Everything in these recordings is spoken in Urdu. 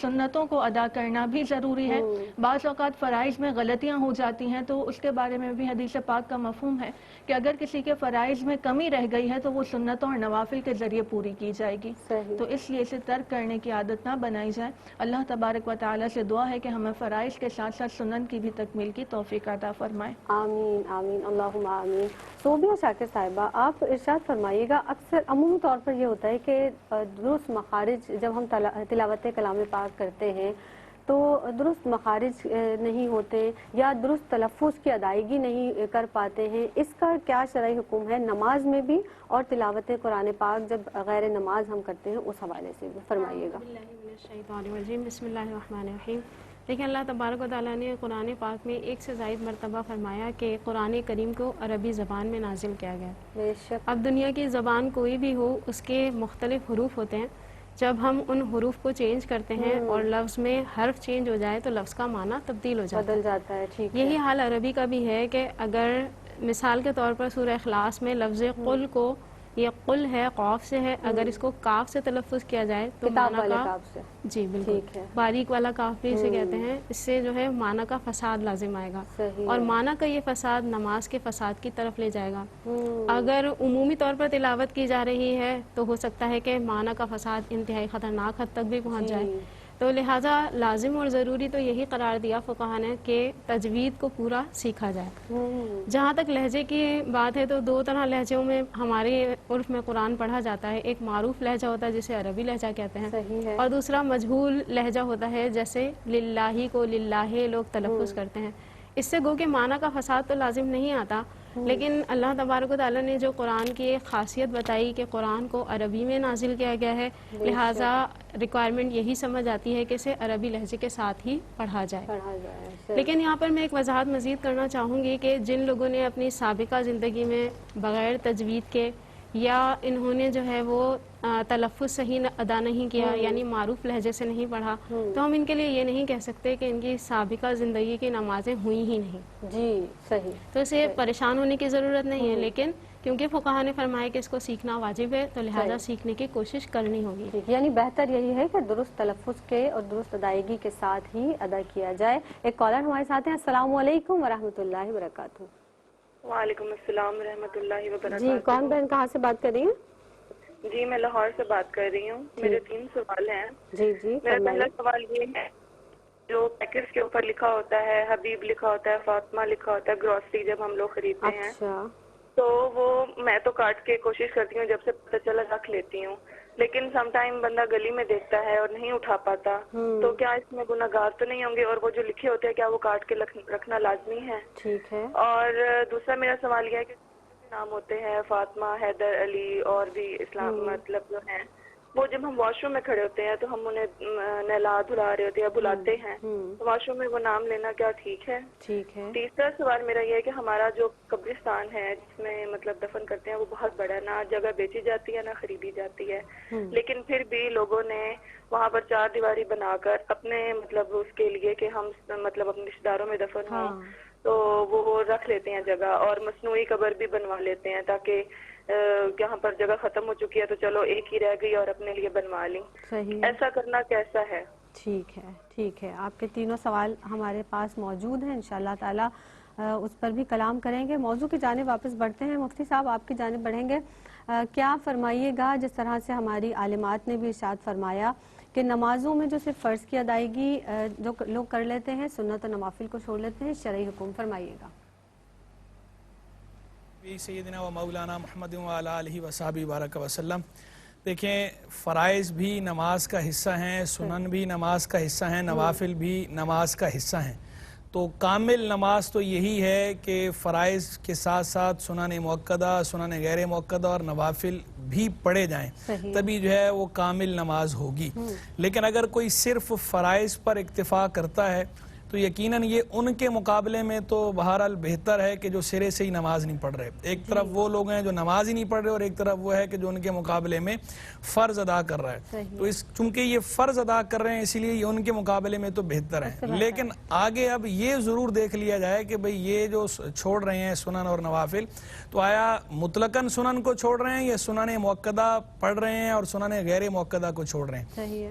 سنتوں کو ادا کرنا بھی ضروری ہے. بعض اوقات فرائض میں غلطیاں ہو جاتی ہیں تو اس کے بارے میں بھی حدیث پاک کا مفہوم ہے کہ اگر کسی کے فرائض میں کمی رہ گئی ہے تو وہ سنتوں اور نوافل کے ذریعے پوری کی جائے گی. تو اس لیے اسے ترک کرنے کی عادت نہ بنائی جائے. اللہ تبارک و تعالیٰ سے دعا ہے کہ ہمیں فرائض کے ساتھ ساتھ سنن کی بھی تکمیل کی توفیق عطا فرمائے. آمین آمین اللہم آمین. صوبیہ شاکر صاحبہ، آپ ارشاد فرمائیے گا، اکثر عمومی طور پر یہ ہوتا ہے کہ درست مخارج جب ہم تلاوت کلام پاک کرتے ہیں تو درست مخارج نہیں ہوتے یا درست تلفظ کی ادائیگی نہیں کر پاتے ہیں. اس کا کیا شرعی حکم ہے نماز میں بھی اور تلاوت قرآن پاک جب غیر نماز ہم کرتے ہیں اس حوالے سے بھی فرمائیے گا. بسم اللہ الرحمن الرحیم. لیکن اللہ تبارک و تعالیٰ نے قرآن پاک میں ایک سے زائد مرتبہ فرمایا کہ قرآن کریم کو عربی زبان میں نازل کیا گیا. بے شک. اب دنیا کی زبان کوئی بھی ہو اس کے مختلف حروف ہوتے ہیں. جب ہم ان حروف کو چینج کرتے ہیں اور لفظ میں حرف چینج ہو جائے تو لفظ کا معنی تبدیل ہو جاتا ہے، بدل جاتا ہے. ٹھیک ہے. یہی حال عربی کا بھی ہے کہ اگر مثال کے طور پر سورہ اخلاص میں لفظ قل کو، یہ قل ہے قاف سے ہے، اگر اس کو کاف سے تلفظ کیا جائے تو کتاب معنی والے کا، کاف سے. جی بالکل ٹھیک ہے. باریک والا کاف بھی اسے کہتے ہیں، اس سے جو ہے معنی کا فساد لازم آئے گا صحیح اور ہے. معنی کا یہ فساد نماز کے فساد کی طرف لے جائے گا. اگر عمومی طور پر تلاوت کی جا رہی ہے تو ہو سکتا ہے کہ معنی کا فساد انتہائی خطرناک حد تک بھی پہنچ جائے. تو لہٰذا لازم اور ضروری تو یہی قرار دیا فقہا نے کہ تجوید کو پورا سیکھا جائے. جہاں تک لہجے کی بات ہے تو دو طرح لہجوں میں ہمارے عرف میں قرآن پڑھا جاتا ہے. ایک معروف لہجہ ہوتا ہے جسے عربی لہجہ کہتے ہیں، صحیح ہے. اور دوسرا مجہول لہجہ ہوتا ہے جیسے للہ کو للہ لوگ تلفظ کرتے ہیں. اس سے گو کہ معنی کا فساد تو لازم نہیں آتا، لیکن اللہ تبارک و تعالیٰ نے جو قرآن کی ایک خاصیت بتائی کہ قرآن کو عربی میں نازل کیا گیا ہے، لہٰذا ریکوائرمنٹ یہی سمجھ آتی ہے کہ اسے عربی لہجے کے ساتھ ہی پڑھا جائے. لیکن یہاں پر میں ایک وضاحت مزید کرنا چاہوں گی کہ جن لوگوں نے اپنی سابقہ زندگی میں بغیر تجوید کے یا انہوں نے جو ہے وہ تلفظ صحیح ادا نہیں کیا، یعنی معروف لہجے سے نہیں پڑھا، تو ہم ان کے لیے یہ نہیں کہہ سکتے کہ ان کی سابقہ زندگی کی نمازیں ہوئی ہی نہیں. جی صحیح. تو اسے پریشان ہونے کی ضرورت نہیں ہے، لیکن کیونکہ فقہا نے فرمایا کہ اس کو سیکھنا واجب ہے تو لہٰذا سیکھنے کی کوشش کرنی ہوگی. یعنی بہتر یہی ہے کہ درست تلفظ کے اور درست ادائیگی کے ساتھ ہی ادا کیا جائے. ایک کالر ہمارے ساتھ ہیں. السلام علیکم ورحمۃ اللہ وبرکاتہ. وعلیکم السلام ورحمۃ اللہ وبرکاتہ. جی کون بہن کہاں سے بات کر رہی ہیں؟ جی میں لاہور سے بات کر رہی ہوں. میرے 3 سوال ہیں. جی جی میرا پہلا سوال یہ ہے، جو پیکٹ کے اوپر لکھا ہوتا ہے حبیب لکھا ہوتا ہے، فاطمہ لکھا ہوتا ہے، گروسری جب ہم لوگ خریدتے ہیں تو وہ میں تو کاٹ کے کوشش کرتی ہوں، جب سے پتہ چلا رکھ لیتی ہوں، لیکن سم ٹائم بندہ گلی میں دیکھتا ہے اور نہیں اٹھا پاتا، تو کیا اس میں گناہ گار تو نہیں ہوں گے؟ اور وہ جو لکھے ہوتے ہیں کیا وہ کاٹ کے رکھنا لازمی ہے؟ ٹھیک ہے. اور دوسرا میرا سوال یہ ہے کہ نام ہوتے ہیں فاطمہ، حیدر، علی اور بھی اسلام مطلب جو ہیں، وہ جب ہم واش روم میں کھڑے ہوتے ہیں تو ہم انہیں نہلا دھلا رہے ہوتے ہیں، بلاتے ہیں، تو واش روم میں وہ نام لینا کیا ٹھیک ہے؟ ٹھیک ہے. تیسرا سوال میرا یہ ہے کہ ہمارا جو قبرستان ہے جس میں مطلب دفن کرتے ہیں وہ بہت بڑا ہے، نہ جگہ بیچی جاتی ہے نہ خریدی جاتی ہے، لیکن پھر بھی لوگوں نے وہاں پر 4 دیواری بنا کر اپنے مطلب اس کے لیے کہ ہم مطلب اپنے رشتہ داروں میں دفن ہوں تو وہ رکھ لیتے ہیں جگہ، اور مصنوعی قبر بھی بنوا لیتے ہیں تاکہ یہاں پر جگہ ختم ہو چکی ہے تو چلو ایک ہی رہ گئی اور اپنے لیے بنوا لی. ایسا کرنا کیسا ہے؟ ٹھیک ہے. ٹھیک ہے. آپ کے تینوں سوال ہمارے پاس موجود ہیں، انشاءاللہ تعالی اس پر بھی کلام کریں گے. موضوع کی جانب واپس بڑھتے ہیں. مفتی صاحب آپ کی جانب بڑھیں گے. کیا فرمائیے گا جس طرح سے ہماری عالمات نے بھی ارشاد فرمایا کہ نمازوں میں جو صرف فرض کی ادائیگی جو لوگ کر لیتے ہیں، سنت و نوافل کو چھوڑ لیتے ہیں، شرعی حکم فرمائیے گا. سیدنا و مولانا محمد وعلی آلہ وصحبہ بارک وسلم. دیکھیں فرائض بھی نماز کا حصہ ہیں، سنن بھی نماز کا حصہ ہیں، نوافل بھی نماز کا حصہ ہیں. تو کامل نماز تو یہی ہے کہ فرائض کے ساتھ ساتھ سنن مؤکدہ، سنن غیر مؤکدہ اور نوافل بھی پڑھے جائیں، تبھی جو ہے وہ کامل نماز ہوگی. لیکن اگر کوئی صرف فرائض پر اکتفا کرتا ہے تو یقیناً یہ ان کے مقابلے میں تو بہرحال بہتر ہے کہ جو سرے سے ہی نماز نہیں پڑھ رہے. ایک طرف وہ لوگ ہیں جو نماز ہی نہیں پڑھ رہے اور ایک طرف وہ ہے کہ جو ان کے مقابلے میں فرض ادا کر رہا ہے. تو چونکہ یہ فرض ادا کر رہے ہیں اسی لیے یہ ان کے مقابلے میں تو بہتر ہے. لیکن آگے اب یہ ضرور دیکھ لیا جائے کہ بھئی یہ جو چھوڑ رہے ہیں سنن اور نوافل، تو آیا مطلقاً سنن کو چھوڑ رہے ہیں یا سنن مؤکدہ پڑھ رہے ہیں اور سنن غیر مؤکدہ کو چھوڑ رہے ہیں؟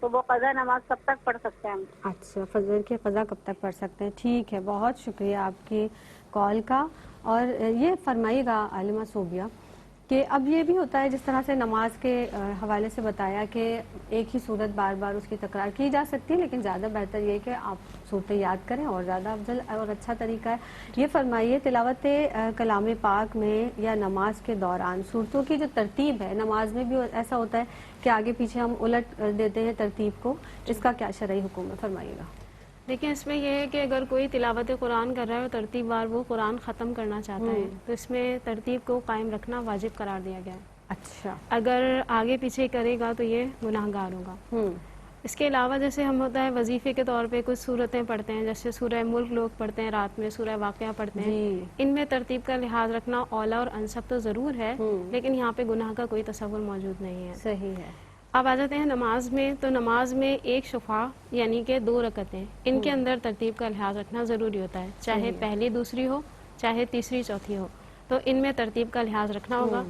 تو وہ قضا نماز کب تک پڑھ سکتے ہیں ہم؟ اچھا، فجر کی قضا کب تک پڑھ سکتے ہیں؟ ٹھیک ہے، بہت شکریہ آپ کی کال کا. اور یہ فرمائیے گا عالمہ صوبیہ کہ اب یہ بھی ہوتا ہے جس طرح سے نماز کے حوالے سے بتایا کہ ایک ہی صورت بار بار اس کی تکرار کی جا سکتی ہے، لیکن زیادہ بہتر یہ کہ آپ صورتیں یاد کریں اور زیادہ افضل اور اچھا طریقہ ہے. یہ فرمائیے تلاوت کلام پاک میں یا نماز کے دوران صورتوں کی جو ترتیب ہے، نماز میں بھی ایسا ہوتا ہے کہ آگے پیچھے ہم الٹ دیتے ہیں ترتیب کو، اس کا کیا شرعی حکم ہے؟ فرمائیے گا. دیکھیں اس میں یہ ہے کہ اگر کوئی تلاوت قرآن کر رہا ہے اور ترتیب وار وہ قرآن ختم کرنا چاہتا ہے تو اس میں ترتیب کو قائم رکھنا واجب قرار دیا گیا ہے. اچھا. اگر آگے پیچھے کرے گا تو یہ گناہ گار ہوگا. اس کے علاوہ جیسے ہم ہوتا ہے وظیفے کے طور پہ کچھ صورتیں پڑھتے ہیں، جیسے سورہ ملک لوگ پڑھتے ہیں رات میں، سورہ واقعہ پڑھتے ہیں، ان میں ترتیب کا لحاظ رکھنا اولا اور انسب تو ضرور ہے، لیکن یہاں پہ گناہ کا کوئی تصور موجود نہیں ہے. صحیح ہے. اب آ جاتے ہیں نماز میں. تو نماز میں ایک شفع یعنی کہ 2 رکعتیں، ان کے اندر ترتیب کا لحاظ رکھنا ضروری ہوتا ہے، چاہے پہلی دوسری ہو چاہے تیسری چوتھی ہو، تو ان میں ترتیب کا لحاظ رکھنا ہوگا.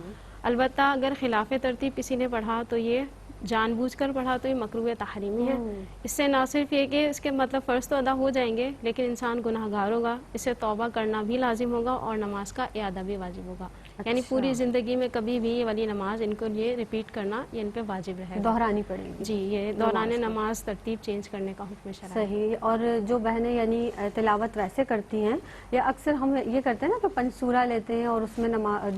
البتہ اگر خلاف ترتیب کسی نے پڑھا تو یہ جان بوجھ کر پڑھا تو یہ مکروہ تحریمی ہے. اس سے نہ صرف یہ کہ اس کے مطلب فرض تو ادا ہو جائیں گے، لیکن انسان گناہ گار ہوگا، اس سے توبہ کرنا بھی لازم ہوگا اور نماز کا اعادہ بھی واجب ہوگا. یعنی پوری زندگی میں کبھی بھی یہ والی نماز ان کو لیے ریپیٹ کرنا یہ ان پہ واجب رہے گا، دہرانی پڑے گی. جی، یہ دوران نماز ترتیب چینج کرنے کا حکم شرع ہے. صحیح. اور جو بہنیں یعنی تلاوت ویسے کرتی ہیں یا اکثر ہم یہ کرتے ہیں نا کہ پنج سورہ لیتے ہیں اور اس میں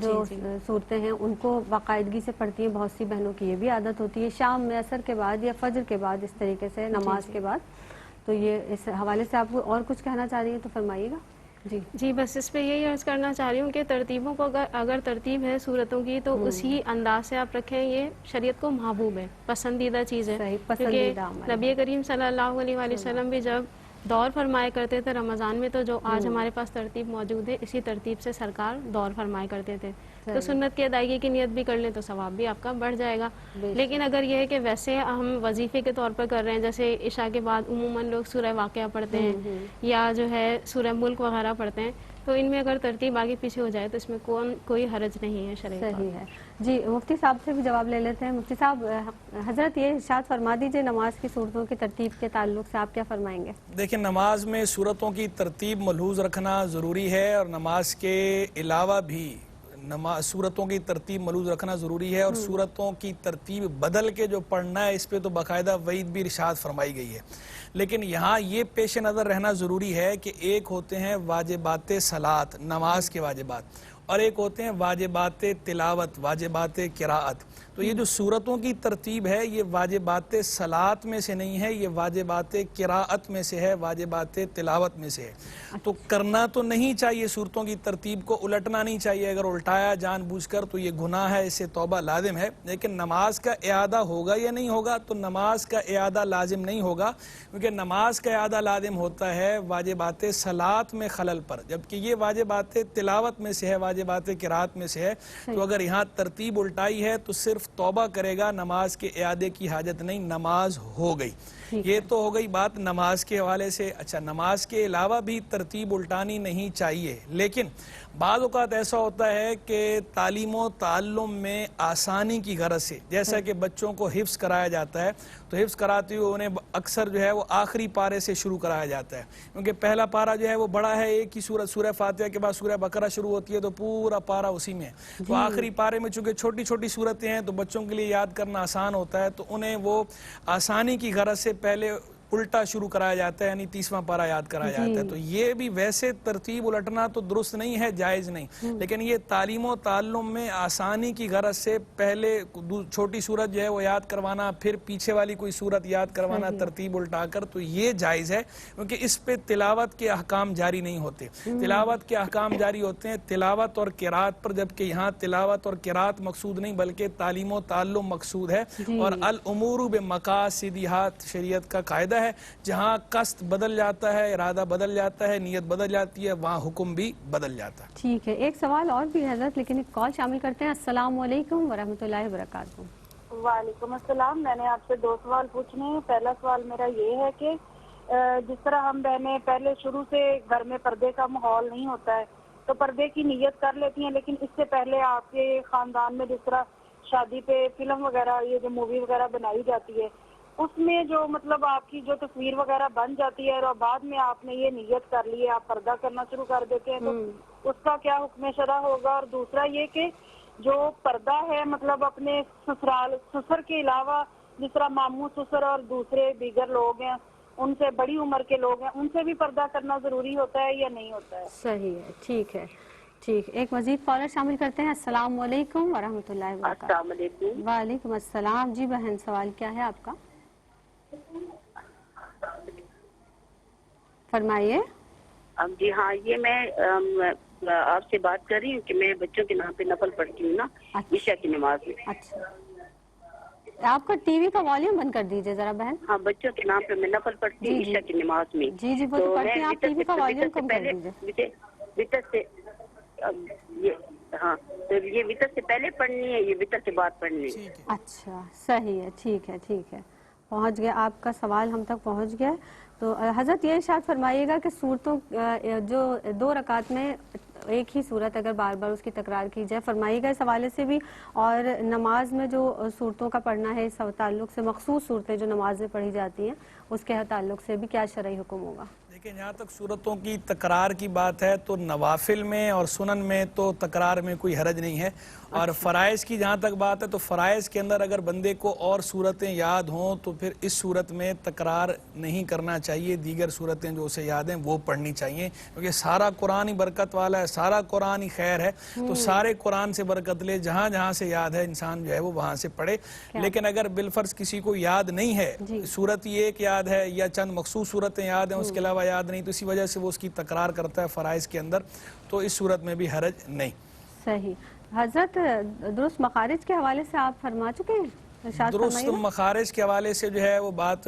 جو صورتیں ہیں ان کو باقاعدگی سے پڑھتی ہیں، بہت سی بہنوں کی یہ بھی عادت ہوتی ہے شام میں عصر کے بعد یا فجر کے بعد، اس طریقے سے نماز کے بعد. تو یہ اس حوالے سے آپ کو اور کچھ کہنا چاہ رہی ہیں تو فرمائیے گا. جی بس اس پہ یہی عرض کرنا چاہ رہی ہوں کہ ترتیبوں کو اگر ترتیب ہے صورتوں کی تو اسی انداز سے آپ رکھیں. یہ شریعت کو محبوب ہے، پسندیدہ چیز ہے، کیونکہ نبی کریم صلی اللہ علیہ وآلہ وسلم بھی جب دور فرمایا کرتے تھے رمضان میں، تو جو آج ہمارے پاس ترتیب موجود ہے اسی ترتیب سے سرکار دور فرمایا کرتے تھے. تو سنت کی ادائیگی کی نیت بھی کر لیں تو ثواب بھی آپ کا بڑھ جائے گا. لیکن اگر یہ ہے کہ ویسے ہم وظیفے کے طور پر کر رہے ہیں، جیسے عشاء کے بعد عموماً لوگ سورہ واقعہ پڑھتے ہیں یا جو ہے سورہ ملک وغیرہ پڑھتے ہیں، تو ان میں اگر ترتیب آگے پیچھے ہو جائے تو اس میں کوئی حرج نہیں ہے شرعی. صحیح ہے. جی مفتی صاحب سے بھی جواب لے لیتے ہیں. مفتی صاحب، حضرت یہ ارشاد فرما دیجئے نماز کی صورتوں کی ترتیب کے تعلق سے آپ کیا فرمائیں گے؟ دیکھیں، نماز میں صورتوں کی ترتیب ملحوظ رکھنا ضروری ہے، اور نماز کے علاوہ بھی صورتوں کی ترتیب ملحوظ رکھنا ضروری ہے، اور صورتوں کی ترتیب بدل کے جو پڑھنا ہے اس پہ تو باقاعدہ وعید بھی ارشاد فرمائی گئی ہے. لیکن یہاں یہ پیش نظر رہنا ضروری ہے کہ ایک ہوتے ہیں واجبات صلاۃ، نماز کے واجبات، اور ایک ہوتے ہیں واجبات تلاوت، واجبات قراءت. تو یہ جو صورتوں کی ترتیب ہے یہ واجبات صلاۃ میں سے نہیں ہے، یہ واجبات قراءت میں سے ہے، واجبات تلاوت میں سے ہے. تو کرنا تو نہیں چاہیے، صورتوں کی ترتیب کو الٹنا نہیں چاہیے. اگر الٹایا جان بوجھ کر تو یہ گناہ ہے، اس سے توبہ لازم ہے. لیکن نماز کا اعادہ ہوگا یا نہیں ہوگا؟ تو نماز کا اعادہ لازم نہیں ہوگا، کیونکہ نماز کا اعادہ لازم ہوتا ہے واجبات صلاۃ میں خلل پر، جبکہ یہ واجبات تلاوت میں سے ہے، واجبات قراءت میں سے ہے. تو اگر یہاں ترتیب الٹائی ہے تو صرف توبہ کرے گا، نماز کے اعادے کی حاجت نہیں، نماز ہو گئی. یہ تو ہو گئی بات نماز کے حوالے سے. اچھا، نماز کے علاوہ بھی ترتیب الٹانی نہیں چاہیے، لیکن بعض اوقات ایسا ہوتا ہے کہ تعلیم و تعلم میں آسانی کی غرض سے، جیسا کہ بچوں کو حفظ کرایا جاتا ہے تو حفظ کراتے ہوئے انہیں اکثر جو ہے وہ آخری پارے سے شروع کرایا جاتا ہے، کیونکہ پہلا پارہ جو ہے وہ بڑا ہے، ایک ہی سورہ، سورہ فاتحہ کے بعد سورہ بقرہ شروع ہوتی ہے تو پورا پارہ اسی میں ہے. تو آخری پارے میں چونکہ چھوٹی چھوٹی صورتیں ہیں تو بچوں کے لیے یاد کرنا آسان ہوتا ہے، تو انہیں وہ آسانی کی غرض سے پہلے الٹا شروع کرایا جاتا ہے، یعنی 30واں پارہ یاد کرایا جاتا ہے. تو یہ بھی ویسے ترتیب الٹنا تو درست نہیں ہے، جائز نہیں، لیکن یہ تعلیم و تعلم میں آسانی کی غرض سے پہلے چھوٹی صورت جو ہے وہ یاد کروانا، پھر پیچھے والی کوئی صورت یاد کروانا ترتیب الٹا کر، تو یہ جائز ہے، کیونکہ اس پہ تلاوت کے احکام جاری نہیں ہوتے. تلاوت کے احکام جاری ہوتے ہیں تلاوت اور قرات پر، جبکہ یہاں تلاوت اور قرات مقصود نہیں بلکہ تعلیم و تعلم مقصود ہے. اور الامور بمقاصدہا شریعت کا قاعدہ ہے، جہاں قصد بدل جاتا ہے، ارادہ بدل جاتا ہے، نیت بدل جاتی ہے، وہاں حکم بھی بدل جاتا ہے. ٹھیک ہے، ایک سوال اور بھی حضرت، لیکن ایک کال شامل کرتے ہیں. السلام علیکم ورحمۃ اللہ وبرکاتہ. وعلیکم السلام. میں نے آپ سے 2 سوال پوچھنے ہیں. پہلا سوال میرا یہ ہے کہ جس طرح ہم بہنیں پہلے شروع سے گھر میں پردے کا ماحول نہیں ہوتا ہے تو پردے کی نیت کر لیتی ہیں، لیکن اس سے پہلے آپ کے خاندان میں جس طرح شادی پہ فلم وغیرہ، یہ جو مووی وغیرہ بنائی جاتی ہے، اس میں جو مطلب آپ کی جو تصویر وغیرہ بن جاتی ہے اور بعد میں آپ نے یہ نیت کر لی ہے, آپ پردہ کرنا شروع کر دیتے ہیں, تو اس کا کیا حکم شرع ہوگا؟ اور دوسرا یہ کہ جو پردہ ہے مطلب اپنے سسر کے علاوہ جس طرح ماموں سسر اور دوسرے دیگر لوگ ہیں, ان سے بڑی عمر کے لوگ ہیں, ان سے بھی پردہ کرنا ضروری ہوتا ہے یا نہیں ہوتا ہے؟ صحیح ہے, ٹھیک ہے, ٹھیک. ایک مزید کالر شامل کرتے ہیں. السلام علیکم ورحمۃ اللہ وبرکاتہ. السلام علیکم. وعلیکم السلام. جی بہن, سوال کیا ہے آپ کا؟ فرمائیے. جی ہاں, یہ میں آپ سے بات کر رہی ہوں کہ میں بچوں کے نام پہ نفل پڑھتی ہوں نا عشاء کی نماز میں. اچھا, آپ کا ٹی وی کا والیوم بند کر دیجئے ذرا بہن. ہاں, بچوں کے نام پہ میں نفل پڑھتی ہوں عشاء کی نماز میں. جی جی, وہ تو پڑھتی ہیں, آپ ٹی وی کا والیوم کم کر دیجئے. وطر سے ہاں, تو یہ وطر سے پہلے پڑھنی ہے, یہ وطر سے بعد پڑھنی ہے؟ اچھا, صحیح ہے, ٹھیک ہے, ٹھیک ہے, پہنچ گیا آپ کا سوال, ہم تک پہنچ گیا. تو حضرت یہ ارشاد فرمائیے گا کہ صورتوں جو 2 رکعت میں ایک ہی صورت اگر بار بار اس کی تکرار کی جائے, فرمائیے گا اس حوالے سے بھی, اور نماز میں جو صورتوں کا پڑھنا ہے اس تعلق سے, مخصوص صورتیں جو نماز میں پڑھی جاتی ہیں اس کے تعلق سے بھی کیا شرعی حکم ہوگا؟ دیکھیں, جہاں تک صورتوں کی تکرار کی بات ہے تو نوافل میں اور سنن میں تو تکرار میں کوئی حرج نہیں ہے, اور فرائض کی جہاں تک بات ہے تو فرائض کے اندر اگر بندے کو اور صورتیں یاد ہوں تو پھر اس صورت میں تکرار نہیں کرنا چاہیے, دیگر صورتیں جو اسے یاد ہیں وہ پڑھنی چاہیے, کیونکہ سارا قرآن ہی برکت والا ہے, سارا قرآن ہی خیر ہے, تو سارے قرآن سے برکت لے, جہاں جہاں سے یاد ہے انسان جو ہے وہ وہاں سے پڑھے. لیکن اگر بالفرض کسی کو یاد نہیں ہے, صورت یہ ایک یاد ہے یا چند مخصوص صورتیں یاد ہیں, اس کے علاوہ یاد نہیں, تو اسی وجہ سے وہ اس کی تکرار کرتا ہے فرائض کے اندر, تو اس صورت میں بھی حرج نہیں. صحیح. حضرت درست مخارج کے حوالے سے آپ فرما چکے ہیں, درست مخارج کے حوالے سے جو ہے وہ بات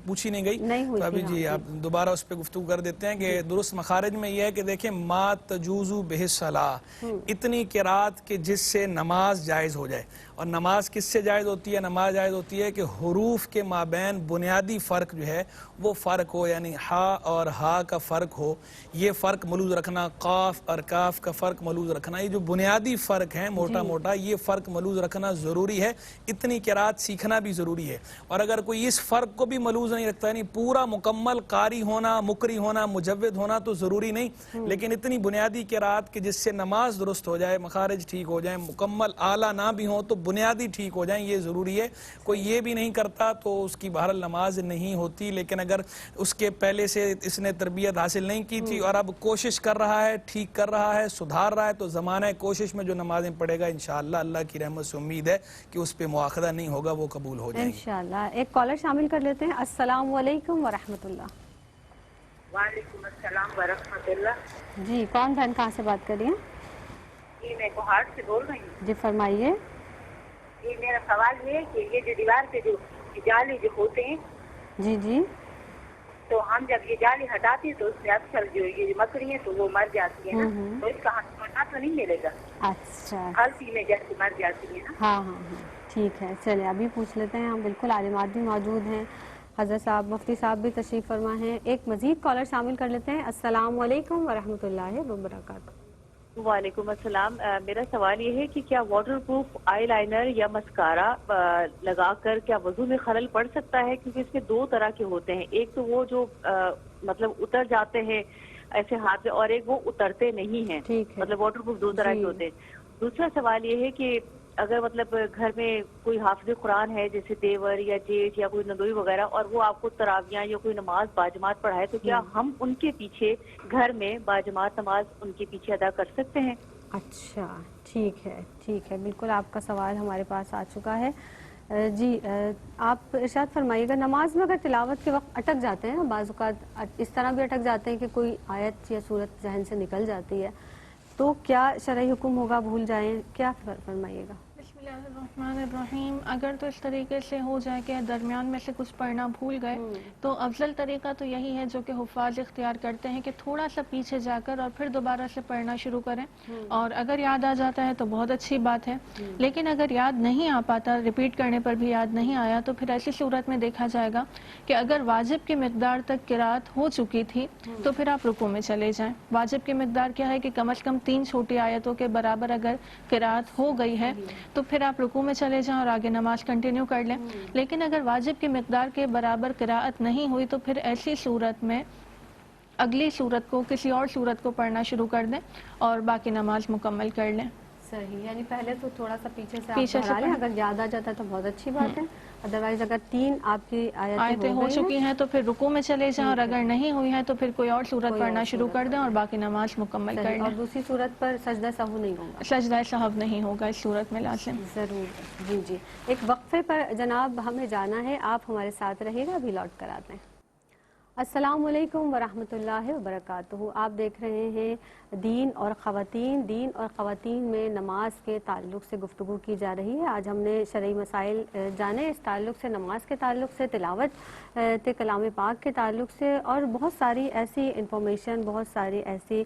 پوچھی نہیں گئی, تو ابھی جی آپ دوبارہ اس پہ گفتگو کر دیتے ہیں کہ درست مخارج میں یہ ہے کہ دیکھیں, ما تجوز بہ الصلاۃ, اتنی قرات کہ جس سے نماز جائز ہو جائے. اور نماز کس سے جائز ہوتی ہے؟ نماز جائز ہوتی ہے کہ حروف کے مابین بنیادی فرق جو ہے وہ فرق ہو, یعنی ہا اور ہا کا فرق ہو, یہ فرق ملوز رکھنا, قاف اور کاف کا فرق ملوز رکھنا, یہ جو بنیادی فرق ہیں موٹا موٹا, یہ فرق ملوز رکھنا ضروری ہے. اتنی قرات سیکھنا بھی ضروری ہے, اور اگر کوئی اس فرق کو بھی ملوز نہیں رکھتا, یعنی پورا مکمل قاری ہونا, مقری ہونا, مجود ہونا تو ضروری نہیں, لیکن اتنی بنیادی قرات کہ جس سے نماز درست ہو جائے, مخارج ٹھیک ہو جائیں, مکمل اعلیٰ نہ بھی ہوں تو بنیادی ٹھیک ہو جائیں, یہ ضروری ہے. کوئی یہ بھی نہیں کرتا تو اس کی بہرحال نماز نہیں ہوتی. لیکن اگر اس کے پہلے سے اس نے تربیت حاصل نہیں کی تھی اور اب کوشش کر رہا ہے, ٹھیک کر رہا ہے, سدھار رہا ہے, تو زمانہ کوشش میں جو نمازیں پڑھے گا انشاءاللہ اللہ کی رحمت سے امید ہے کہ اس پہ مواخذہ نہیں ہوگا, وہ قبول ہو جائیں گے انشاءاللہ. ایک کالر شامل کر لیتے ہیں. السلام علیکم ورحمۃ اللہ. وعلیکم السلام ورحمۃ اللہ. جی, کون بہن کہاں سے بات کر رہی ہیں؟ جی میں کوہاٹ سے بول رہی ہوں. جی فرمائیے. جی میرا سوال یہ ہے کہ یہ جو دیوار پہ جو جالی جو ہوتے ہیں, جی جی, تو ہم جب یہ جالی ہٹاتے ہیں تو اس میں اکثر جو یہ مکڑی ہیں تو وہ مر جاتی ہیں نا, تو اس کا ہٹانا تو نہیں ملے گا؟ اچھا, ہلسی میں جیسے مر جاتی ہیں نا. ہاں ہاں ہاں, ٹھیک ہے, چلیں ابھی پوچھ لیتے ہیں ہم. بالکل عالمات بھی موجود ہیں, حضرت صاحب مفتی صاحب بھی تشریف فرما ہیں. ایک مزید کالر شامل کر لیتے ہیں. السلام علیکم ورحمۃ اللہ وبرکاتہ. وعلیکم السلام. میرا سوال یہ ہے کہ کیا واٹر پروف آئی لائنر یا مسکارا لگا کر کیا وضو میں خلل پڑ سکتا ہے؟ کیونکہ اس میں 2 طرح کے ہوتے ہیں, ایک تو وہ جو مطلب اتر جاتے ہیں ایسے ہاتھ میں, اور ایک وہ اترتے نہیں ہیں, مطلب واٹر پروف 2 طرح کے ہوتے ہیں. دوسرا سوال یہ ہے کہ اگر مطلب گھر میں کوئی حافظ قرآن ہے جیسے دیور یا جیٹھ یا کوئی ندوی وغیرہ, اور وہ آپ کو تراویاں یا کوئی نماز باجماعت پڑھائے, تو کیا ہم ان کے پیچھے گھر میں باجماعت نماز ان کے پیچھے ادا کر سکتے ہیں؟ اچھا, ٹھیک ہے, ٹھیک ہے, بالکل آپ کا سوال ہمارے پاس آ چکا ہے. جی آپ ارشاد فرمائیے گا, نماز میں اگر تلاوت کے وقت اٹک جاتے ہیں, بعض اوقات اس طرح بھی اٹک جاتے ہیں کہ کوئی آیت یا سورت ذہن سے نکل جاتی ہے, تو کیا شرعی حکم ہوگا؟ بھول جائیں, کیا فرمائیے گا؟ بسم اللہ الرحمن الرحیم. اگر تو اس طریقے سے ہو جائے کہ درمیان میں سے کچھ پڑھنا بھول گئے, تو افضل طریقہ تو یہی ہے جو کہ حفاظ اختیار کرتے ہیں کہ تھوڑا سا پیچھے جا کر اور پھر دوبارہ سے پڑھنا شروع کریں, اور اگر یاد آ جاتا ہے تو بہت اچھی بات ہے. لیکن اگر یاد نہیں آ پاتا, ریپیٹ کرنے پر بھی یاد نہیں آیا, تو پھر ایسی صورت میں دیکھا جائے گا کہ اگر واجب کی مقدار تک قرات ہو چکی تھی تو پھر آپ رکوع میں چلے جائیں. واجب کی مقدار کیا ہے کہ کم از کم 3 چھوٹی آیتوں کے برابر اگر قرات ہو گئی ہے, تو پھر پھر آپ رکوع میں چلے جائیں اور آگے نماز کنٹینیو کر لیں. لیکن اگر واجب کی مقدار کے برابر قراءت نہیں ہوئی تو پھر ایسی صورت میں اگلی صورت کو کسی اور صورت کو پڑھنا شروع کر دیں اور باقی نماز مکمل کر لیں. صحیح، یعنی پہلے تو تھوڑا سا پیچھے سے پیچھے آپ سے پڑھا لیں، پڑھیں. اگر یاد آ جاتا ہے تو بہت اچھی بات ہے. ادروائز اگر 3 آپ کی آیتیں ہو چکی ہیں تو پھر رکوع میں چلے جائیں اور اگر نہیں ہوئی ہیں تو پھر کوئی اور صورت کوئی پڑھنا اور شروع صورت کر دیں اور باقی نماز مکمل کر اور لیں. دوسری صورت پر سجدہ سہو نہیں ہوگا. سجدہ سہو نہیں ہوگا اس صورت میں لازم. ضرور. جی جی، ایک وقفے پر جناب ہمیں جانا ہے، آپ ہمارے ساتھ رہے گا، ابھی لوٹ کر آتے ہیں. السلام علیکم ورحمۃ اللہ وبرکاتہ. آپ دیکھ رہے ہیں دین اور خواتین میں نماز کے تعلق سے گفتگو کی جا رہی ہے. آج ہم نے شرعی مسائل جانے اس تعلق سے، نماز کے تعلق سے، تلاوت کلام پاک کے تعلق سے، اور بہت ساری ایسی انفارمیشن، بہت ساری ایسی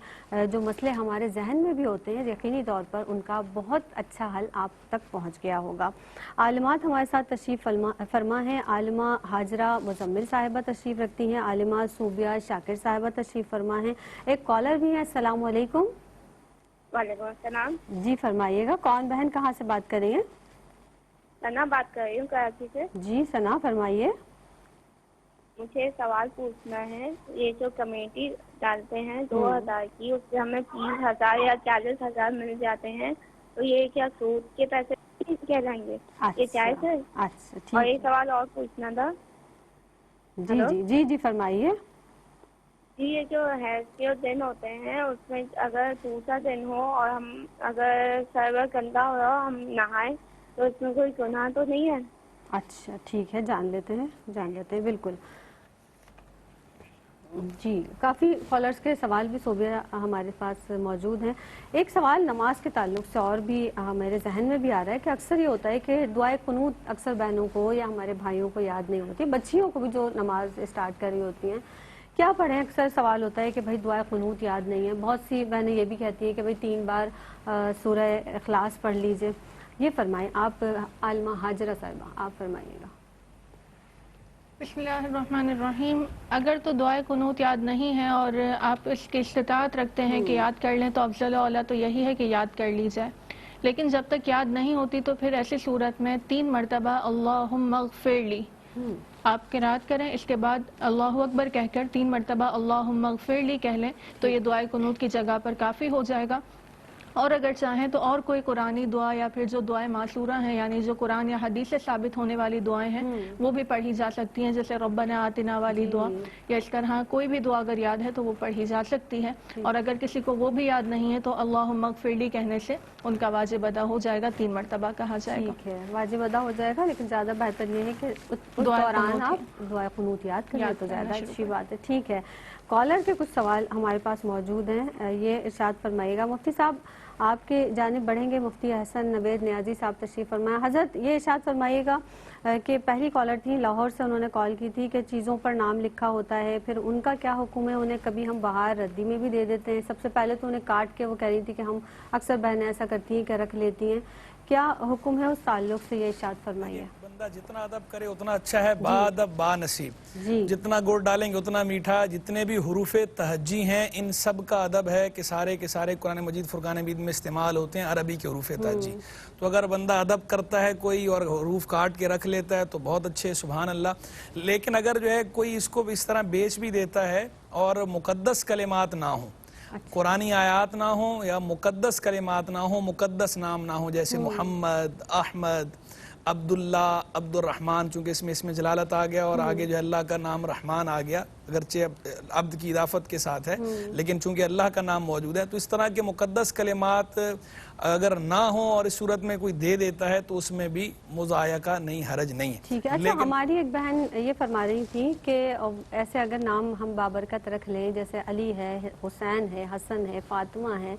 جو مسئلے ہمارے ذہن میں بھی ہوتے ہیں، یقینی طور پر ان کا بہت اچھا حل آپ تک پہنچ گیا ہوگا. عالمات ہمارے ساتھ تشریف فرما ہیں. عالمہ حاجرہ مزمل صاحبہ تشریف رکھتی ہیں، عالمہ صوبیہ شاکر صاحبہ تشریف فرما ہیں. ایک کالر بھی ہے. السلام علیکم. وعلیکم السلام. جی فرمائیے گا. کون بہن کہاں سے بات کر رہی ہیں؟ ثنا بات کر رہی ہوں کراچی سے. جی ثنا فرمائیے. مجھے سوال پوچھنا ہے. یہ جو کمیٹی ڈالتے ہیں 2000 کی، اس سے ہمیں 30,000 یا 40,000 مل جاتے ہیں، تو یہ کیا سود کے پیسے کیا جائیں گے؟ یہ جائز ہے؟ اچھا ٹھیک. اور ایک سوال اور پوچھنا تھا. جی جی جی جی فرمائیے. جی یہ جو حیض کے دن ہوتے ہیں اس میں اگر دوسرا دن ہو اور ہم اگر سرور گندا ہو رہا ہم نہائیں تو اس میں کوئی گناہ تو نہیں ہے؟ اچھا ٹھیک ہے، جان لیتے ہیں بالکل. جی کافی کالرز کے سوال بھی صوبیہ ہمارے پاس موجود ہیں. ایک سوال نماز کے تعلق سے اور بھی میرے ذہن میں بھی آ رہا ہے کہ اکثر یہ ہوتا ہے کہ دعائے قنوت اکثر بہنوں کو یا ہمارے بھائیوں کو یاد نہیں ہوتی، بچیوں کو بھی جو نماز اسٹارٹ کر رہی ہوتی ہیں کیا پڑھیں. اکثر سوال ہوتا ہے کہ بھائی دعائے قنوت یاد نہیں ہے. بہت سی بہنیں یہ بھی کہتی ہیں کہ بھائی 3 بار سورہ اخلاص پڑھ لیجئے. یہ فرمائیں آپ عالمہ حاجرہ صاحبہ، آپ فرمائیے گا. بسم اللہ الرحمن الرحیم. اگر تو دعائے قنوت یاد نہیں ہے اور آپ اس کی استطاعت رکھتے ہیں کہ یاد کر لیں تو افضل و اعلیٰ تو یہی ہے کہ یاد کر لی جائے. لیکن جب تک یاد نہیں ہوتی تو پھر ایسی صورت میں 3 مرتبہ اللہم اغفر لی آپ قرات کریں. اس کے بعد اللہ اکبر کہہ کر 3 مرتبہ اللہم اغفر لی کہہ لیں تو یہ دعائے قنوت کی جگہ پر کافی ہو جائے گا. اور اگر چاہیں تو اور کوئی قرآنی دعا یا پھر جو دعائیں معصورہ ہیں یعنی جو قرآن یا حدیث سے ثابت ہونے والی دعائیں ہیں وہ بھی پڑھی جا سکتی ہیں، جیسے ربنا آتنا والی دعا یا اس طرح کوئی بھی دعا اگر یاد ہے تو وہ پڑھی جا سکتی ہے. اور اگر کسی کو وہ بھی یاد نہیں ہے تو اللہم اغفر لی کہنے سے ان کا واجب ادا ہو جائے گا، 3 مرتبہ کہا جائے گا. ٹھیک ہے، واجب ادا ہو جائے گا، لیکن زیادہ بہتر یہ ہے کہ اس دوران آپ دعائے قنوت یاد کریں تو زیادہ اچھی بات ہے. ٹھیک ہے، کالر کے کچھ سوال ہمارے پاس موجود ہیں. یہ ارشاد فرمائیے گا. مفتی صاحب آپ کے جانب بڑھیں گے. مفتی احسن نوید نیازی صاحب تشریف فرمائیں. حضرت یہ ارشاد فرمائیے گا کہ پہلی کالر تھی لاہور سے، انہوں نے کال کی تھی کہ چیزوں پر نام لکھا ہوتا ہے، پھر ان کا کیا حکم ہے؟ انہیں کبھی ہم باہر ردی میں بھی دے دیتے ہیں. سب سے پہلے تو انہیں کاٹ کے وہ کہہ رہی تھی کہ ہم اکثر بہنیں ایسا کرتی ہیں کہ رکھ لیتی ہیں. کیا حکم ہے اس تعلق سے؟ یہ ارشاد فرمائیے. بندہ جتنا ادب کرے اتنا اچھا ہے. با ادب با نصیب. جتنا گڑ ڈالیں گے اتنا میٹھا. جتنے بھی حروف تہجی ہیں ان سب کا ادب ہے کہ سارے کے سارے قرآن مجید فرقان حمید میں استعمال ہوتے ہیں عربی کے حروف تہجی. تو اگر بندہ ادب کرتا ہے کوئی اور حروف کاٹ کے رکھ لیتا ہے تو بہت اچھے، سبحان اللہ. لیکن اگر جو ہے کوئی اس کو اس طرح بیچ بھی دیتا ہے اور مقدس کلمات نہ ہوں، قرآنی آیات نہ ہوں یا مقدس کلمات نہ ہوں، مقدس نام نہ ہوں، جیسے محمد، احمد، عبداللہ، عبد الرحمن، چونکہ اس میں جلالت آ گیا اور آگے جو اللہ کا نام رحمان آ گیا، اگرچہ عبد کی اضافت کے ساتھ ہے لیکن چونکہ اللہ کا نام موجود ہے. تو اس طرح کے مقدس کلمات اگر نہ ہوں اور اس صورت میں کوئی دے دیتا ہے تو اس میں بھی مضایقہ نہیں، حرج نہیں ہے. ٹھیک ہے. اچھا ہماری ایک بہن یہ فرما رہی تھی کہ ایسے اگر نام ہم بابرکت رکھ لیں، جیسے علی ہے، حسین ہے، حسن ہے، فاطمہ ہے،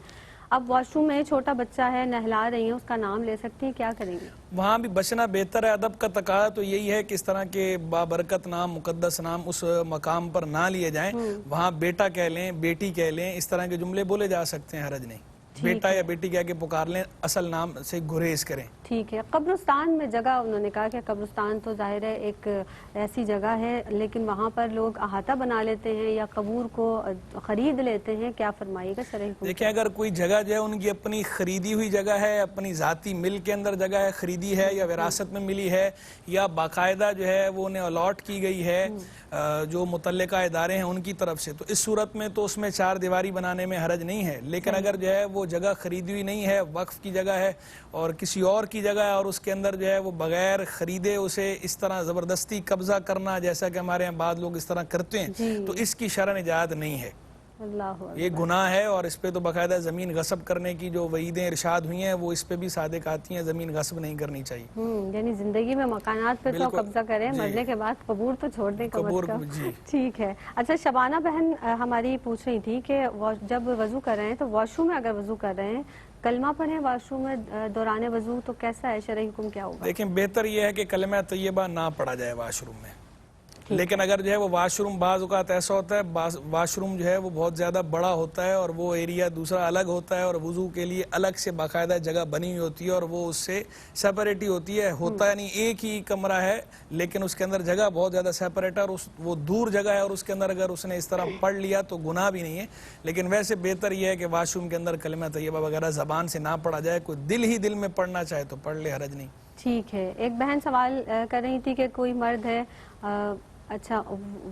اب واش روم میں چھوٹا بچہ ہے، نہلا رہی ہیں، اس کا نام لے سکتی ہیں، کیا کریں گے؟ وہاں بھی بچنا بہتر ہے. ادب کا تقاضا تو یہی ہے کہ اس طرح کے بابرکت نام، مقدس نام اس مقام پر نہ لیے جائیں. وہاں بیٹا کہہ لیں، بیٹی کہہ لیں، اس طرح کے جملے بولے جا سکتے ہیں، حرج نہیں. بیٹا یا بیٹی کہہ کے پکار لیں، اصل نام سے گریز کریں. ٹھیک ہے. قبرستان میں جگہ انہوں نے کہا کہ قبرستان تو ظاہر ہے ایک ایسی جگہ ہے لیکن وہاں پر لوگ احاطہ بنا لیتے ہیں یا قبور کو خرید لیتے ہیں، کیا فرمائیے گا شرعی حکم؟ دیکھیں اگر کوئی جگہ جو ہے ان کی اپنی خریدی ہوئی جگہ ہے، اپنی ذاتی ملک کے اندر جگہ ہے، خریدی ہے یا وراثت میں ملی ہے یا باقاعدہ جو ہے وہ انہیں الاٹ کی گئی ہے جو متعلقہ ادارے ہیں ان کی طرف سے، تو اس صورت میں تو اس میں چار دیواری بنانے میں حرج نہیں ہے. لیکن اگر جو ہے وہ جگہ خریدی ہوئی نہیں ہے، وقف کی جگہ ہے اور کسی اور کی جگہ ہے اور اس کے اندر جو ہے وہ بغیر خریدے اسے اس طرح زبردستی قبضہ کرنا جیسا کہ ہمارے یہاں بعض لوگ اس طرح کرتے ہیں، تو اس کی شرعاً اجازت نہیں ہے. یہ گناہ ہے اور اس پہ تو باقاعدہ زمین غصب کرنے کی جو وعیدیں ارشاد ہوئی ہیں وہ اس پہ بھی صادق آتی ہیں، زمین غصب نہیں کرنی چاہیے. یعنی زندگی میں مکانات پہ تو قبضہ کریں، مرنے کے بعد قبور تو چھوڑ دیں کم از کم. ٹھیک ہے. اچھا شبانہ بہن ہماری پوچھ رہی تھی کہ جب وضو کر رہے ہیں تو واش روم میں اگر وضو کر رہے ہیں کلمہ پڑھیں واش روم میں دوران وضو تو کیسا ہے، شرعی حکم کیا ہوگا؟ دیکھیں بہتر یہ ہے کہ کلمہ طیبہ نہ پڑھا جائے واش روم میں. لیکن اگر جو ہے وہ واش روم بعض اوقات ایسا ہوتا ہے واش روم جو ہے وہ بہت زیادہ بڑا ہوتا ہے اور وہ ایریا دوسرا الگ ہوتا ہے اور وضو کے لیے الگ سے باقاعدہ جگہ بنی ہوئی ہوتی ہے اور وہ اس سے سیپریٹ ہی ہوتی ہے، ہوتا یعنی ایک ہی کمرہ ہے لیکن اس کے اندر جگہ بہت زیادہ سیپریٹ ہے اور وہ دور جگہ ہے اور اس کے اندر اگر اس نے اس طرح پڑھ لیا تو گناہ بھی نہیں ہے. لیکن ویسے بہتر یہ ہے کہ واش روم کے اندر کلمہ طیبہ وغیرہ زبان سے نہ پڑھا جائے، کوئی دل میں پڑھنا چاہے تو پڑھ لے، حرج نہیں. ٹھیک ہے. ایک بہن سوال کر رہی تھی کہ کوئی مرد ہے اچھا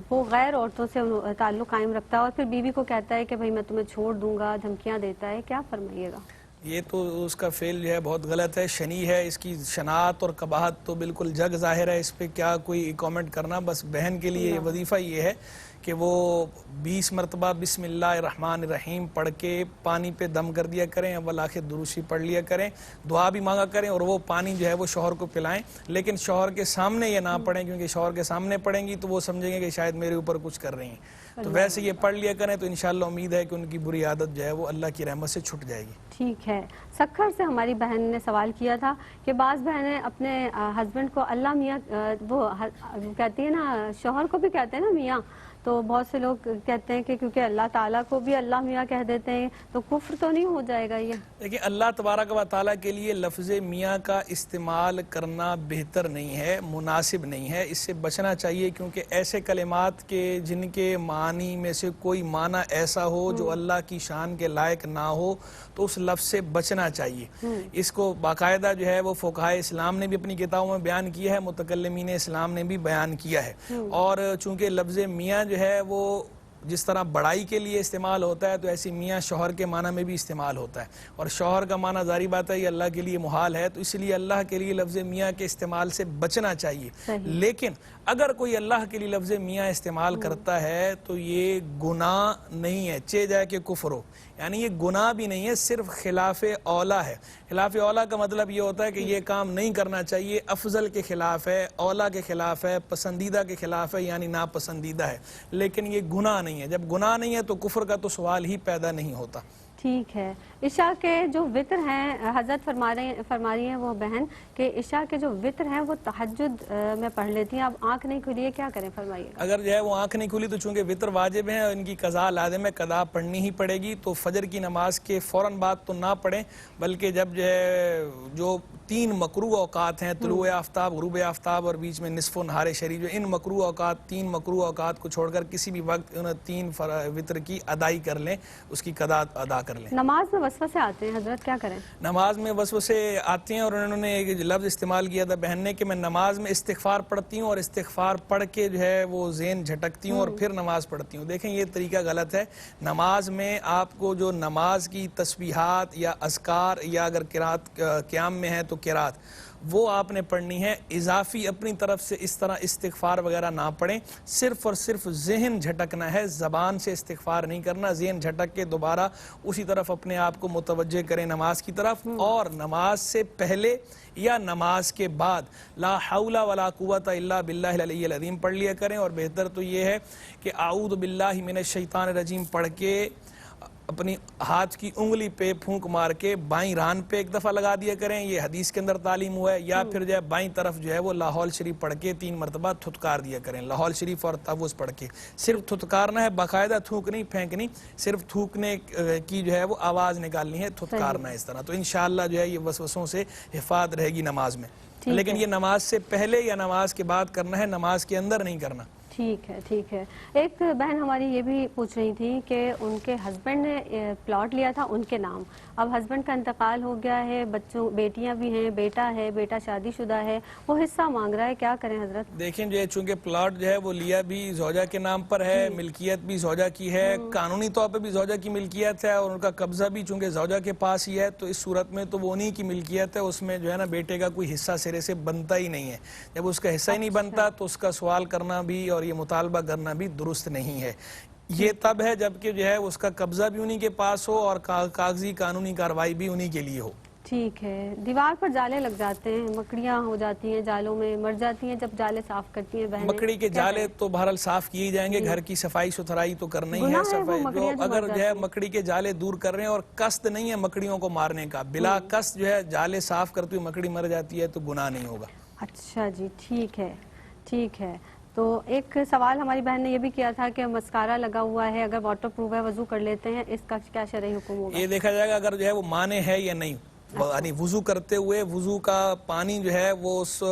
وہ غیر عورتوں سے تعلق قائم رکھتا ہے اور پھر بیوی کو کہتا ہے کہ بھائی میں تمہیں چھوڑ دوں گا، دھمکیاں دیتا ہے، کیا فرمائیے گا؟ یہ تو اس کا فعل جو ہے بہت غلط ہے، شنیع ہے، اس کی شناعت اور قباحت تو بالکل جگ ظاہر ہے. اس پہ کیا کوئی کامنٹ کرنا. بس بہن کے لیے وظیفہ یہ ہے کہ وہ 20 مرتبہ بسم اللہ الرحمن الرحیم پڑھ کے پانی پہ دم کر دیا کریں، اول آخر دروشی پڑھ لیا کریں، دعا بھی مانگا کریں اور وہ پانی جو ہے وہ شوہر کو پلائیں. لیکن شوہر کے سامنے یہ نہ پڑھیں کیونکہ شوہر کے سامنے پڑھیں گی تو وہ سمجھیں گے کہ شاید میرے اوپر کچھ کر رہی ہیں. تو ویسے یہ پڑھ لیا کریں تو انشاءاللہ امید ہے کہ ان کی بری عادت جو ہے وہ اللہ کی رحمت سے چھٹ جائے گی. ٹھیک ہے. سکھر سے ہماری بہن نے سوال کیا تھا کہ بعض بہنیں اپنے ہسبینڈ کو اللہ میاں وہ کہتی ہیں نا، شوہر کو بھی کہتے ہیں نا میاں، تو بہت سے لوگ کہتے ہیں کہ کیونکہ اللہ تعالیٰ کو بھی اللہ میاں کہہ دیتے ہیں تو کفر تو نہیں ہو جائے گا؟ یہ دیکھیں اللہ تبارک و تعالیٰ کے لیے لفظ میاں کا استعمال کرنا بہتر نہیں ہے، مناسب نہیں ہے، اس سے بچنا چاہیے کیونکہ ایسے کلمات کے جن کے معنی میں سے کوئی معنی ایسا ہو جو اللہ کی شان کے لائق نہ ہو تو اس لفظ سے بچنا چاہیے. اس کو باقاعدہ جو ہے وہ فقہائے اسلام نے بھی اپنی کتابوں میں بیان کیا ہے، متکلمین اسلام نے بھی بیان کیا ہے. اور چونکہ لفظ میاں جو ہے وہ جس طرح بڑائی کے لیے استعمال ہوتا ہے تو ایسی میاں شوہر کے معنی میں بھی استعمال ہوتا ہے اور شوہر کا معنی ظاہری بات ہے یہ اللہ کے لیے محال ہے، تو اس لیے اللہ کے لیے لفظ میاں کے استعمال سے بچنا چاہیے. لیکن اگر کوئی اللہ کے لیے لفظ میاں استعمال کرتا ہے تو یہ گناہ نہیں ہے، چہ جائے کہ کفر ہو، یعنی یہ گناہ بھی نہیں ہے، صرف خلاف اولا ہے. خلاف اولا کا مطلب یہ ہوتا ہے کہ یہ کام نہیں کرنا چاہیے، افضل کے خلاف ہے، اولا کے خلاف ہے، پسندیدہ کے خلاف ہے، یعنی ناپسندیدہ ہے، لیکن یہ گناہ نہیں ہے. جب گناہ نہیں ہے تو کفر کا تو سوال ہی پیدا نہیں ہوتا. ٹھیک ہے. عشاء کے جو وطر ہیں حضرت فرما رہی ہیں وہ بہن کہ عشاء کے جو وطر ہیں وہ تہجد میں پڑھ لیتی ہیں، اب آنکھ نہیں کھلی ہے، کیا کریں فرمائیے؟ اگر جو ہے وہ آنکھ نہیں کھلی تو چونکہ وطر واجب ہیں اور ان کی قضاء لازم ہے، قضاء پڑھنی ہی پڑے گی، تو فجر کی نماز کے فوراً بعد تو نہ پڑھیں، بلکہ جب جو ہے جو 3 مکروہ اوقات ہیں، طلوع آفتاب، غروب آفتاب اور بیچ میں نصف و نہار شریف، جو ان مکروہ اوقات 3 مکروہ اوقات کو چھوڑ کر کسی بھی وقت ان 3 وطر کی ادائی کر لیں، اس کی قضاء ادا کر لیں. نماز میں وسوسے آتے ہیں حضرت، کیا کریں؟ نماز میں وسوسے آتے ہیں اور انہوں نے ایک لفظ استعمال کیا تھا بہن نے کہ میں نماز میں استغفار پڑھتی ہوں اور استغفار پڑھ کے جو ہے وہ ذہن جھٹکتی ہوں اور پھر نماز پڑھتی ہوں. دیکھیں یہ طریقہ غلط ہے. نماز میں آپ کو جو نماز کی تسبیحات یا اذکار یا اگر قرات قیام میں ہے تو قرات وہ آپ نے پڑھنی ہے، اضافی اپنی طرف سے اس طرح استغفار وغیرہ نہ پڑھیں، صرف اور صرف ذہن جھٹکنا ہے، زبان سے استغفار نہیں کرنا، ذہن جھٹک کے دوبارہ اسی طرف اپنے آپ کو متوجہ کریں نماز کی طرف. اور نماز سے پہلے یا نماز کے بعد لا حول ولا قوت الا باللہ العلی العظیم پڑھ لیا کریں، اور بہتر تو یہ ہے کہ اعوذ باللہ من الشیطان الرجیم پڑھ کے اپنی ہاتھ کی انگلی پہ پھونک مار کے بائیں ران پہ ایک دفعہ لگا دیا کریں، یہ حدیث کے اندر تعلیم ہوا ہے، یا پھر جو ہے بائیں طرف جو ہے وہ لاحول شریف پڑھ کے 3 مرتبہ تھتکار دیا کریں، لاحول شریف اور تعوذ پڑھ کے، صرف تھتکارنا ہے، باقاعدہ تھوک نہیں پھینکنی، صرف تھوکنے کی جو ہے وہ آواز نکالنی ہے، تھتکارنا ہے اس طرح، تو انشاءاللہ جو ہے یہ وسوسوں سے حفاظت رہے گی نماز میں، لیکن یہ نماز سے پہلے یا نماز کے بعد کرنا ہے، نماز کے اندر نہیں کرنا۔ ٹھیک ہے ٹھیک ہے۔ ایک بہن ہماری یہ بھی پوچھ رہی تھی کہ ان کے ہسبینڈ نے پلاٹ لیا تھا ان کے نام، اب ہسبینڈ کا انتقال ہو گیا ہے، بچوں بیٹیاں بھی ہیں، بیٹا ہے، بیٹا شادی شدہ ہے، وہ حصہ مانگ رہا ہے، کیا کریں حضرت؟ دیکھیں جو ہے چونکہ پلاٹ جو ہے وہ لیا بھی زوجہ کے نام پر ہے، ملکیت بھی زوجہ کی ہے، قانونی طور پہ بھی زوجہ کی ملکیت ہے، اور ان کا قبضہ بھی چونکہ زوجہ کے پاس ہی ہے، تو اس صورت میں تو وہ انہی کی ملکیت ہے، اس میں جو ہے نا بیٹے کا کوئی حصہ سرے سے بنتا ہی نہیں ہے، جب اس کا حصہ ہی نہیں بنتا تو اس کا سوال کرنا بھی اور یہ مطالبہ کرنا بھی درست نہیں ہے۔ یہ تب ہے جبکہ جو ہے اس کا قبضہ بھی انہی کے پاس ہو اور کاغذی قانونی کارروائی بھی انہی کے لیے ہو۔ ٹھیک ہے۔ دیوار پر جالے لگ جاتے ہیں، مکڑیاں ہو جاتی ہیں جالوں میں، مر جاتی ہیں جب جالے صاف کرتی ہیں بہنیں، مکڑی کے جالے تو بہرحال صاف کیے جائیں گے، گھر کی صفائی ستھرائی تو کرنا ہی ہے، صفائی اگر جو ہے مکڑی کے جالے دور کر رہے ہیں اور قصد نہیں ہے مکڑیوں کو مارنے کا، بلا قصد جو ہے جالے صاف کرتے ہوئے مکڑی مر جاتی ہے تو گناہ نہیں ہوگا۔ اچھا جی ٹھیک ہے ٹھیک ہے۔ تو ایک سوال ہماری بہن نے یہ بھی کیا تھا کہ مسکارا لگا ہوا ہے، اگر واٹر پروف ہے، وضو کر لیتے ہیں، اس کا کیا شرعی حکم ہوگا؟ یہ دیکھا جائے گا اگر جو ہے وہ مانے ہے یا نہیں، یعنی وضو کرتے ہوئے وضو کا پانی جو ہے وہ اس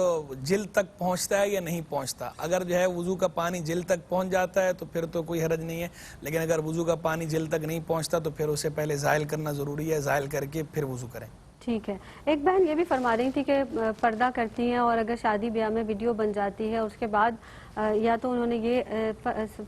جلد تک پہنچتا ہے یا نہیں پہنچتا، اگر جو ہے وضو کا پانی جلد تک پہنچ جاتا ہے تو پھر تو کوئی حرج نہیں ہے، لیکن اگر وضو کا پانی جلد تک نہیں پہنچتا تو پھر اسے پہلے زائل کرنا ضروری ہے، زائل کر کے پھر وضو کریں۔ ٹھیک ہے۔ ایک بہن یہ بھی فرما رہی تھی کہ پردہ کرتی ہیں اور اگر شادی بیاہ میں ویڈیو بن جاتی ہے، اس کے بعد یا تو انہوں نے یہ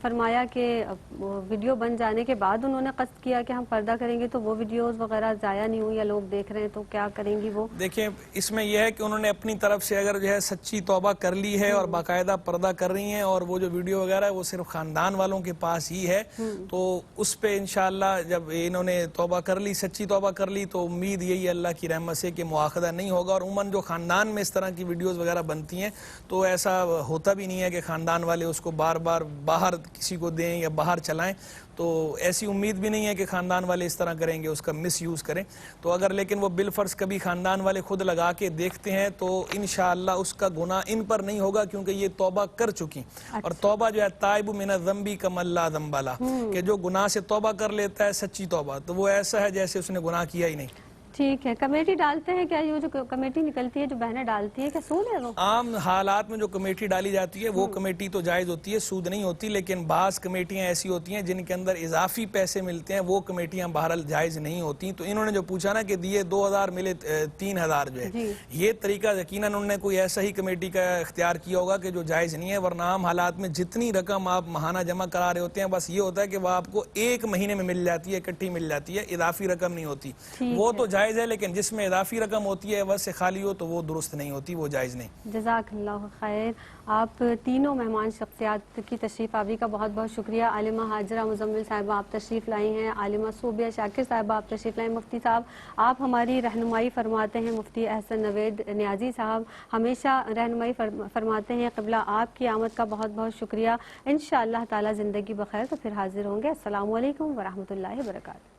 فرمایا کہ ویڈیو بن جانے کے بعد انہوں نے قصد کیا کہ ہم پردہ کریں گے تو وہ ویڈیوز وغیرہ ضائع نہیں ہوئی یا لوگ دیکھ رہے ہیں تو کیا کریں گی وہ؟ دیکھیں اس میں یہ ہے کہ انہوں نے اپنی طرف سے اگر جو ہے سچی توبہ کر لی ہے اور باقاعدہ پردہ کر رہی ہیں اور وہ جو ویڈیو وغیرہ ہے وہ صرف خاندان والوں کے پاس ہی ہے، تو اس پہ انشاءاللہ جب انہوں نے توبہ کر لی، سچی توبہ کر لی، تو امید یہی ہے اللہ کی رحمت سے کہ مواخذہ نہیں ہوگا، اور عموماً جو خاندان میں اس طرح کی ویڈیوز وغیرہ بنتی ہیں تو ایسا ہوتا بھی نہیں ہے کہ خاندان والے اس کو بار بار باہر کسی کو دیں یا باہر چلائیں، تو ایسی امید بھی نہیں ہے کہ خاندان والے اس طرح کریں گے، اس کا مس یوز کریں، تو اگر لیکن وہ بالفرض کبھی خاندان والے خود لگا کے دیکھتے ہیں تو انشاءاللہ اس کا گناہ ان پر نہیں ہوگا، کیونکہ یہ توبہ کر چکی، اور توبہ جو ہے تائب من الذنب کمن لا ذنب لہ، کہ جو گناہ سے توبہ کر لیتا ہے سچی توبہ، تو وہ ایسا ہے جیسے اس نے گناہ کیا ہی نہیں۔ ٹھیک ہے۔ کمیٹی ڈالتے ہیں کیا؟ یہ جو کمیٹی نکلتی ہے جو بہنیں ڈالتی ہیں، کیا سود ہے وہ؟ عام حالات میں جو کمیٹی ڈالی جاتی ہے وہ کمیٹی تو جائز ہوتی ہے، سود نہیں ہوتی، لیکن بعض کمیٹیاں ایسی ہوتی ہیں جن کے اندر اضافی پیسے ملتے ہیں، وہ کمیٹیاں بہرحال جائز نہیں ہوتی۔ تو انہوں نے جو پوچھا نا کہ دیے 2000 ملے 3000 جو ہے، یہ طریقہ یقیناً انہوں نے کوئی ایسا ہی کمیٹی کا اختیار کیا ہوگا کہ جو جائز نہیں ہے، ورنہ عام حالات میں جتنی رقم آپ ماہانہ جمع کرا رہے ہوتے ہیں بس یہ ہوتا ہے کہ وہ آپ کو ایک مہینے میں مل جاتی ہے، اکٹھی مل جاتی ہے، اضافی رقم نہیں ہوتی، وہ تو جائز ہے، لیکن جس میں اضافی رقم ہوتی ہے بس سے خالی ہو تو وہ درست نہیں ہوتی، وہ جائز نہیں۔ جزاک اللہ خیر۔ آپ تینوں مہمان شخصیات کی تشریف آوری کا بہت بہت شکریہ۔ عالمہ ہاجرہ مزمل صاحبہ آپ تشریف لائی ہیں، عالمہ صوبیہ شاکر صاحبہ آپ تشریف لائیں، مفتی صاحب آپ ہماری رہنمائی فرماتے ہیں، مفتی احسن نوید نیازی صاحب ہمیشہ رہنمائی فرماتے ہیں، قبلہ آپ کی آمد کا بہت بہت شکریہ۔ انشاءاللہ تعالی زندگی بخیر تو پھر حاضر ہوں گے۔ السلام علیکم ورحمۃ اللہ وبرکاتہ۔